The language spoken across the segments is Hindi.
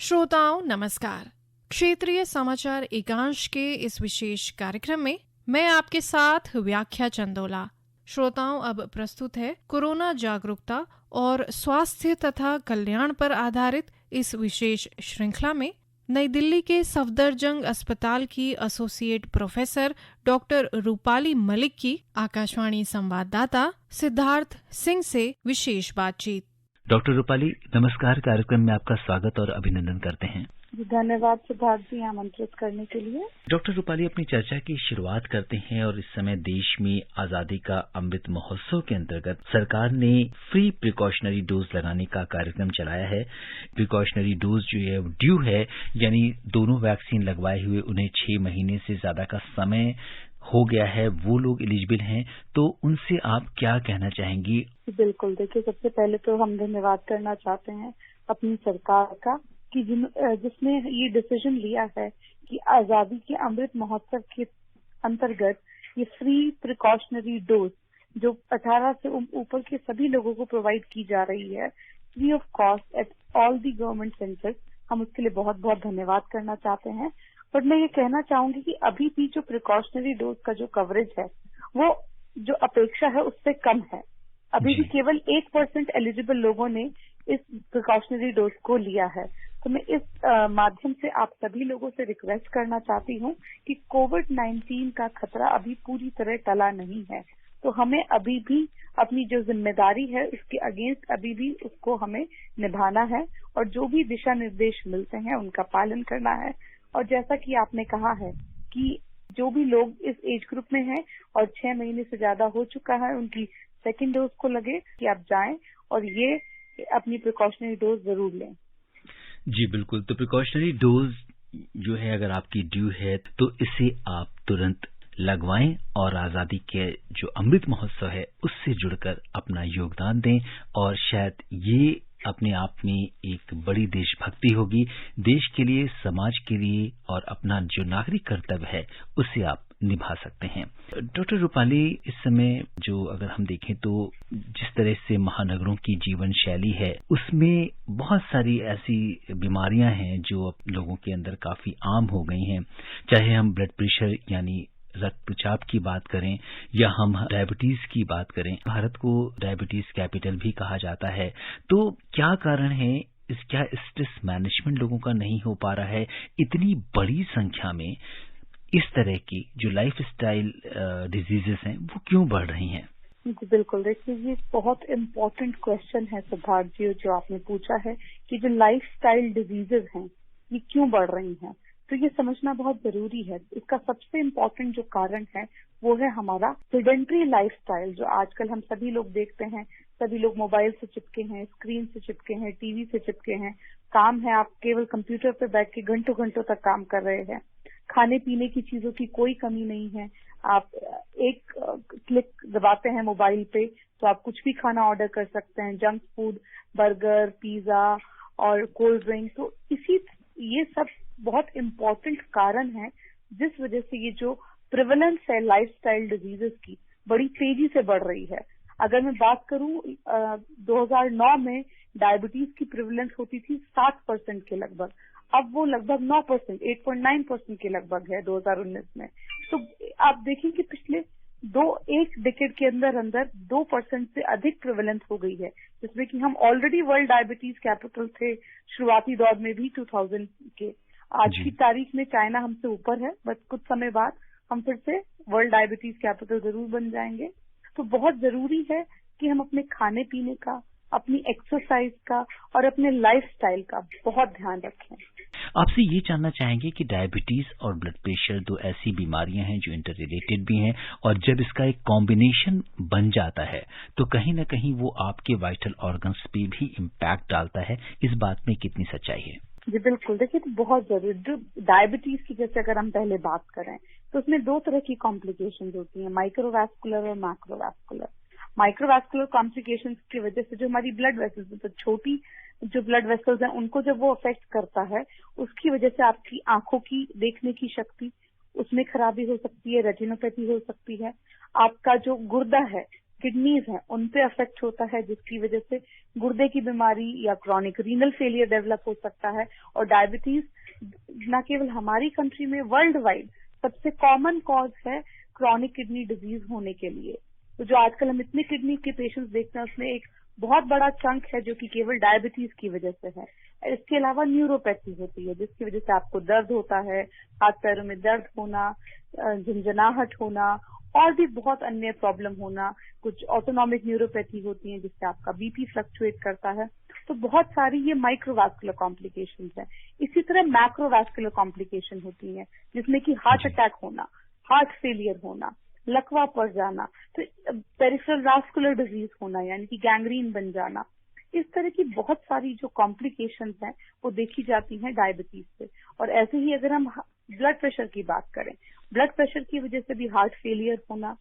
श्रोताओं नमस्कार। क्षेत्रीय समाचार एकांश के इस विशेष कार्यक्रम में मैं आपके साथ व्याख्या चंदोला। श्रोताओं, अब प्रस्तुत है कोरोना जागरूकता और स्वास्थ्य तथा कल्याण पर आधारित इस विशेष श्रृंखला में नई दिल्ली के सफदरजंग अस्पताल की associate professor doctor Rupali Malik की आकाशवाणी संवाददाता सिद्धार्थ सिंह से विशेष बातचीत। डॉक्टर रूपाली, नमस्कार। कार्यक्रम में आपका स्वागत और अभिनंदन करते हैं। धन्यवाद सिद्धार्थ जी, आमंत्रित करने के लिए। डॉक्टर रूपाली, अपनी चर्चा की शुरुआत करते हैं और इस समय देश में आजादी का अमृत महोत्सव के अंतर्गत सरकार ने फ्री प्रिकॉशनरी डोज लगाने का कार्यक्रम चलाया है। प्रिकॉशनरी डोज जो है ड्यू है, यानी दोनों वैक्सीन लगवाए हुए उन्हें 6 महीने से ज्यादा का समय हो गया है, वो लोग एलिजिबल हैं, तो उनसे आप क्या कहना चाहेंगी? बिल्कुल, देखिए, सबसे पहले तो हम धन्यवाद करना चाहते हैं अपनी सरकार का कि जिसने ये डिसीजन लिया है कि आजादी के अमृत महोत्सव के अंतर्गत ये फ्री प्रिकॉशनरी डोज जो 18 से ऊपर के सभी लोगों को प्रोवाइड की जा रही है free of cost at all the government centres, हम उसके लिए बहुत बहुत धन्यवाद करना चाहते हैं। बट मैं ये कहना चाहूंगी कि अभी भी जो प्रिकॉशनरी डोज का जो कवरेज है वो जो अपेक्षा है उससे कम है। अभी भी केवल 1% एलिजिबल लोगों ने इस प्रिकॉशनरी डोज को लिया है। तो मैं इस माध्यम से आप सभी लोगों से रिक्वेस्ट करना चाहती हूँ कि कोविड-19 का खतरा अभी पूरी तरह टला नहीं है, तो हमें अभी भी अपनी जो जिम्मेदारी है उसके अगेंस्ट अभी भी उसको हमें निभाना है और जो भी दिशा निर्देश मिलते हैं उनका पालन करना है। और जैसा कि आपने कहा है कि जो भी लोग इस एज ग्रुप में हैं और 6 महीने से ज्यादा हो चुका है, उनकी सेकेंड डोज को लगे कि आप जाएं और ये अपनी प्रिकॉशनरी डोज जरूर लें। जी बिल्कुल। तो प्रिकॉशनरी डोज जो है अगर आपकी ड्यू है तो इसे आप तुरंत लगवाएं और आजादी के जो अमृत महोत्सव है उससे जुड़कर अपना योगदान दें और शायद ये अपने आप में एक बड़ी देशभक्ति होगी। देश के लिए, समाज के लिए और अपना जो नागरिक कर्तव्य है उसे आप निभा सकते हैं। डॉक्टर रूपाली, इस समय जो अगर हम देखें तो जिस तरह से महानगरों की जीवन शैली है उसमें बहुत सारी ऐसी बीमारियां हैं जो अब लोगों के अंदर काफी आम हो गई हैं। चाहे हम ब्लड प्रेशर यानी रक्तचाप की बात करें या हम डायबिटीज की बात करें, भारत को डायबिटीज कैपिटल भी कहा जाता है। तो क्या कारण है? क्या स्ट्रेस मैनेजमेंट लोगों का नहीं हो पा रहा है? इतनी बड़ी संख्या में इस तरह की जो लाइफ स्टाइल डिजीजेस हैं वो क्यों बढ़ रही हैं? जी बिल्कुल, देखिए, ये बहुत इम्पोर्टेंट क्वेश्चन है सिद्धार्थ जी जो आपने पूछा है कि जो लाइफ स्टाइल डिजीजेस हैं ये क्यों बढ़ रही हैं। तो ये समझना बहुत जरूरी है। इसका सबसे इम्पोर्टेंट जो कारण है वो है हमारा सेडेंटरी लाइफस्टाइल, जो आजकल हम सभी लोग देखते हैं। सभी लोग मोबाइल से चिपके हैं, स्क्रीन से चिपके हैं, टीवी से चिपके हैं। काम है, आप केवल कंप्यूटर पे बैठ के घंटों घंटों तक काम कर रहे हैं। खाने पीने की चीजों की कोई कमी नहीं है। आप एक क्लिक दबाते हैं मोबाइल पे तो आप कुछ भी खाना ऑर्डर कर सकते हैं, जंक फूड, बर्गर, पिज्जा और कोल्ड ड्रिंक। तो ये सब बहुत इम्पोर्टेंट कारण है जिस वजह से ये जो प्रिवेलेंस है लाइफस्टाइल डिजीजेस की बड़ी तेजी से बढ़ रही है। अगर मैं बात करूं 2009 में डायबिटीज की प्रिवेलेंस होती थी 60% के लगभग, अब वो लगभग 9%, 8.9% के लगभग है 2019 में। तो आप देखें कि पिछले एक डिकेड के अंदर 2% से अधिक प्रिवेलेंस हो गई है, जिसमें कि हम ऑलरेडी वर्ल्ड डायबिटीज कैपिटल थे शुरुआती दौर में भी 2000 के। आज की तारीख में चाइना हमसे ऊपर है, बस कुछ समय बाद हम फिर से वर्ल्ड डायबिटीज कैपिटल जरूर बन जाएंगे। तो बहुत जरूरी है कि हम अपने खाने पीने का, अपनी एक्सरसाइज का और अपने लाइफस्टाइल का बहुत ध्यान रखें। आपसे ये जानना चाहेंगे कि डायबिटीज और ब्लड प्रेशर दो ऐसी बीमारियां हैं जो इंटर रिलेटेड भी हैं और जब इसका एक कॉम्बिनेशन बन जाता है तो कहीं ना कहीं वो आपके वाइटल ऑर्गन्स पे भी इम्पैक्ट डालता है। इस बात में कितनी सच्चाई है? जी बिल्कुल, देखिए, तो बहुत जरूरी। जो डायबिटीज की जैसे अगर हम पहले बात करें तो उसमें 2 तरह की कॉम्प्लिकेशंस होती हैं, माइक्रोवैस्कुलर और मैक्रोवैस्कुलर। माइक्रोवैस्कुलर कॉम्प्लिकेशंस की वजह से जो हमारी ब्लड वेसल्स, तो छोटी जो ब्लड वेसल्स हैं उनको जब वो अफेक्ट करता है उसकी वजह से आपकी आंखों की देखने की शक्ति उसमें खराबी हो सकती है, रेटिनोपैथी हो सकती है। आपका जो गुर्दा है किडनीज हैं उन पे अफेक्ट होता है, जिसकी वजह से गुर्दे की बीमारी या क्रॉनिक रीनल फेलियर डेवलप हो सकता है। और डायबिटीज न केवल हमारी कंट्री में, वर्ल्ड वाइड सबसे कॉमन कॉज है क्रॉनिक किडनी डिजीज होने के लिए। तो जो आजकल हम इतने किडनी के पेशेंट्स देखते हैं उसमें एक बहुत बड़ा चंक है जो कि केवल डायबिटीज की वजह से है। इसके अलावा न्यूरोपैथी होती है जिसकी वजह से आपको दर्द होता है, हाथ पैरों में दर्द होना, झंझनाहट होना और भी बहुत अन्य प्रॉब्लम होना। कुछ ऑटोनॉमिक न्यूरोपैथी होती है जिससे आपका बीपी फ्लक्चुएट करता है। तो बहुत सारी ये माइक्रोवास्कुलर कॉम्प्लिकेशंस है। इसी तरह मैक्रोवास्कुलर कॉम्प्लिकेशन होती है जिसमें कि हार्ट अटैक होना, हार्ट फेलियर होना, लकवा पड़ जाना, तो पेरिफेरल वास्कुलर डिजीज होना यानी कि गैंग्रीन बन जाना। इस तरह की बहुत सारी जो कॉम्प्लिकेशंस हैं वो देखी जाती हैं डायबिटीज से। और ऐसे ही अगर हम ब्लड प्रेशर की बात करें, ब्लड प्रेशर की वजह से भी हार्ट फेलियर होना,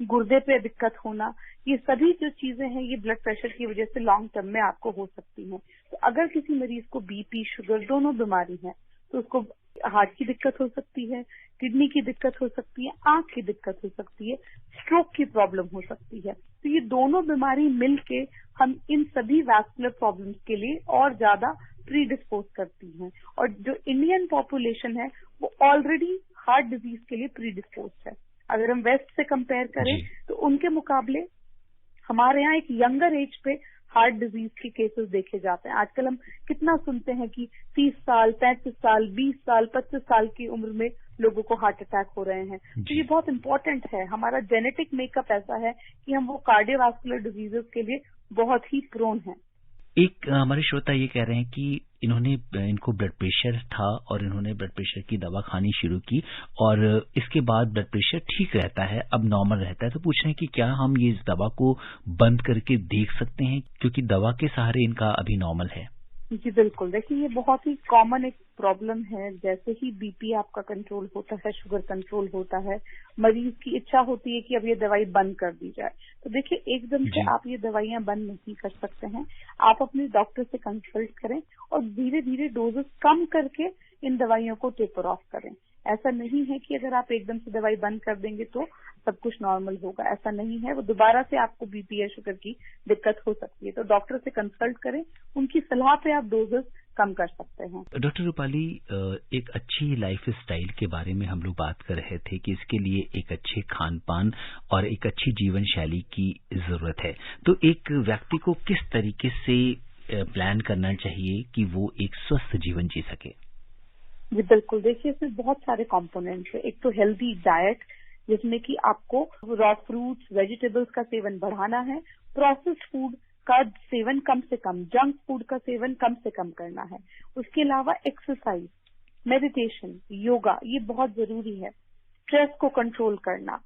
गुर्दे पे दिक्कत होना, ये सभी जो चीजें हैं ये ब्लड प्रेशर की वजह से लॉन्ग टर्म में आपको हो सकती हैं। तो अगर किसी मरीज को बीपी, शुगर दोनों बीमारी है तो उसको हार्ट की दिक्कत हो सकती है, किडनी की दिक्कत हो सकती है, आंख की दिक्कत हो सकती है, स्ट्रोक की प्रॉब्लम हो सकती है। तो ये दोनों बीमारी मिलके हम इन सभी वैस्कुलर प्रॉब्लम्स के लिए और ज्यादा प्रीडिस्पोज करती हैं। और जो इंडियन पॉपुलेशन है वो ऑलरेडी हार्ट डिजीज के लिए प्रीडिस्पोज है। अगर हम वेस्ट से कंपेयर करें तो उनके मुकाबले हमारे यहाँ एक यंगर एज पे हार्ट डिजीज के केसेस देखे जाते हैं। आजकल हम कितना सुनते हैं कि 30 साल, 35 साल, 20 साल, 25 साल की उम्र में लोगों को हार्ट अटैक हो रहे हैं। तो ये बहुत इंपॉर्टेंट है। हमारा जेनेटिक मेकअप ऐसा है कि हम वो कार्डियोवास्कुलर डिजीजेस के लिए बहुत ही प्रोन हैं। एक हमारे श्रोता ये कह रहे हैं कि इनको ब्लड प्रेशर था और इन्होंने ब्लड प्रेशर की दवा खानी शुरू की और इसके बाद ब्लड प्रेशर ठीक रहता है, अब नॉर्मल रहता है। तो पूछ रहे हैं कि क्या हम ये इस दवा को बंद करके देख सकते हैं, क्योंकि दवा के सहारे इनका अभी नॉर्मल है। जी बिल्कुल, देखिए ये बहुत ही कॉमन एक प्रॉब्लम है। जैसे ही बीपी आपका कंट्रोल होता है, शुगर कंट्रोल होता है, मरीज की इच्छा होती है कि अब ये दवाई बंद कर दी जाए। तो देखिए एकदम से आप ये दवाइयां बंद नहीं कर सकते हैं। आप अपने डॉक्टर से कंसल्ट करें और धीरे धीरे डोजेस कम करके इन दवाइयों को टेपर ऑफ करें। ऐसा नहीं है कि अगर आप एकदम से दवाई बंद कर देंगे तो सब कुछ नॉर्मल होगा, ऐसा नहीं है। वो दोबारा से आपको बीपी या शुगर की दिक्कत हो सकती है। तो डॉक्टर से कंसल्ट करें, उनकी सलाह पे आप डोजेस कम कर सकते हैं। डॉक्टर रूपाली, एक अच्छी लाइफ स्टाइल के बारे में हम लोग बात कर रहे थे कि इसके लिए एक अच्छे खान पान और एक अच्छी जीवन शैली की जरूरत है। तो एक व्यक्ति को किस तरीके से प्लान करना चाहिए कि वो एक स्वस्थ जीवन जी सके? जी बिल्कुल, देखिए इसमें बहुत सारे कंपोनेंट्स है। एक तो हेल्दी डाइट जिसमें कि आपको रॉ फ्रूट्स, वेजिटेबल्स का सेवन बढ़ाना है, प्रोसेस्ड फूड का सेवन कम से कम, जंक फूड का सेवन कम से कम करना है। उसके अलावा एक्सरसाइज, मेडिटेशन, योगा ये बहुत जरूरी है। स्ट्रेस को कंट्रोल करना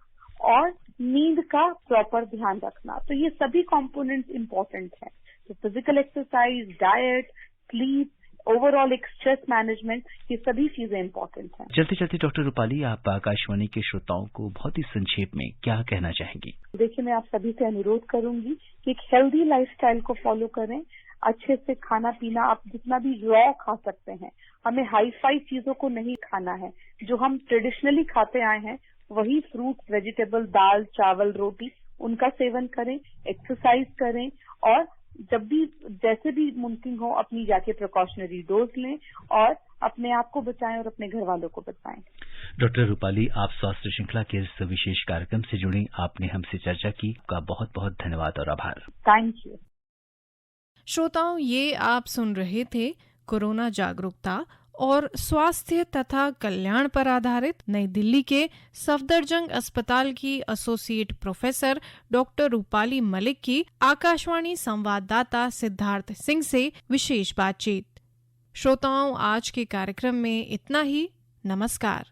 और नींद का प्रॉपर ध्यान रखना, तो ये सभी कंपोनेंट्स इंपॉर्टेंट है। तो physical exercise, diet, sleep, overall एक स्ट्रेस मैनेजमेंट, ये सभी चीजें इंपॉर्टेंट हैं। चलते चलते डॉक्टर रूपाली, आप आकाशवाणी के श्रोताओं को बहुत ही संक्षेप में क्या कहना चाहेंगी? देखिए, मैं आप सभी से अनुरोध करूंगी कि एक हेल्दी लाइफस्टाइल को फॉलो करें। अच्छे से खाना पीना, आप जितना भी रॉ खा सकते हैं। हमें हाई फाई चीजों को नहीं खाना है। जो हम ट्रेडिशनली खाते आए हैं वही फ्रूट, वेजिटेबल, दाल, चावल, रोटी, उनका सेवन करें। एक्सरसाइज करें और जब भी जैसे भी मुमकिन हो अपनी जाके प्रिकॉशनरी डोज लें और अपने आप को बचाएं और अपने घर वालों को बचाएं। डॉक्टर रूपाली, आप स्वास्थ्य श्रृंखला के इस विशेष कार्यक्रम से जुड़ी, आपने हमसे चर्चा की, आपका बहुत बहुत धन्यवाद और आभार। Thank you. श्रोताओं, ये आप सुन रहे थे कोरोना जागरूकता और स्वास्थ्य तथा कल्याण पर आधारित नई दिल्ली के सफदरजंग अस्पताल की associate professor doctor Rupali Malik की आकाशवाणी संवाददाता सिद्धार्थ सिंह से विशेष बातचीत। श्रोताओं, आज के कार्यक्रम में इतना ही। नमस्कार।